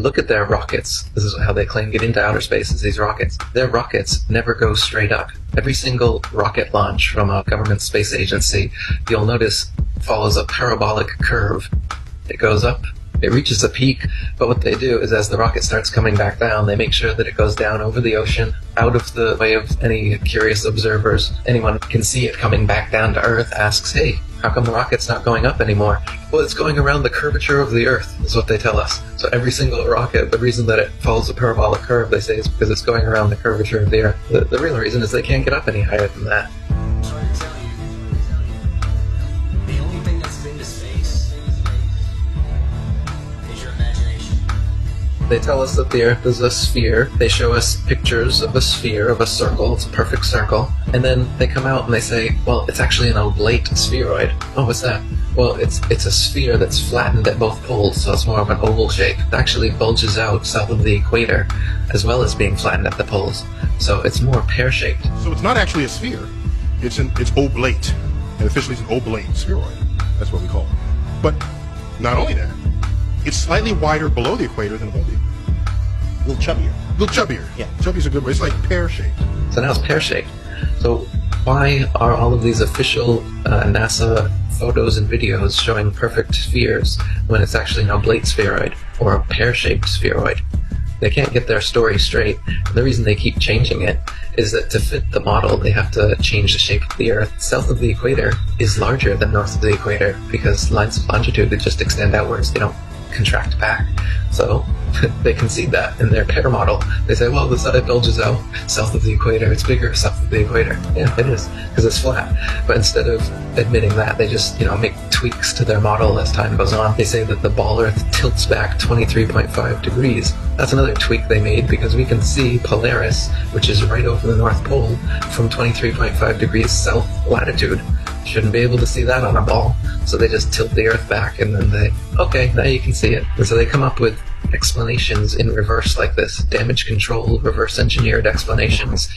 look at their rockets. This is how they claim get into outer space, is these rockets. Their rockets never go straight up. Every single rocket launch from a government space agency, you'll notice, follows a parabolic curve. It goes up, it reaches a peak, but what they do is as the rocket starts coming back down, they make sure that it goes down over the ocean, out of the way of any curious observers. Anyone can see it coming back down to Earth, asks, hey, how come the rocket's not going up anymore? Well, it's going around the curvature of the Earth, is what they tell us. So every single rocket, the reason that it follows a parabolic curve, they say, is because it's going around the curvature of the Earth. The real reason is they can't get up any higher than that. I'm trying to tell you, the only thing that's been to space is your imagination. They tell us that the Earth is a sphere. They show us pictures of a sphere, of a circle. It's a perfect circle. And then they come out and they say, well, it's actually an oblate spheroid. Oh, what's that? Well, it's a sphere that's flattened at both poles, so it's more of an oval shape. It actually bulges out south of the equator, as well as being flattened at the poles. So it's more pear-shaped. So it's not actually a sphere. It's oblate. And officially it's an oblate spheroid. That's what we call it. But not only that, it's slightly wider below the equator than above the equator. A little chubbier. A little chubbier. Yeah. Chubby's a good word. It's like pear-shaped. So now it's pear-shaped. So why are all of these official NASA photos and videos showing perfect spheres when it's actually an oblate spheroid or a pear-shaped spheroid? They can't get their story straight. And the reason they keep changing it is that to fit the model, they have to change the shape of the Earth. South of the equator is larger than north of the equator because lines of longitude that just extend outwards, they don't contract back. So they concede that in their pear model. They say, well, the side bulges out south of the equator. It's bigger south of the equator. Yeah, it is, because it's flat. But instead of admitting that, they just, make tweaks to their model as time goes on. They say that the ball Earth tilts back 23.5 degrees. That's another tweak they made because we can see Polaris, which is right over the North Pole, from 23.5 degrees south latitude. Shouldn't be able to see that on a ball. So they just tilt the Earth back and then okay, now you can see it. And so they come up with explanations in reverse like this. Damage control, reverse engineered explanations.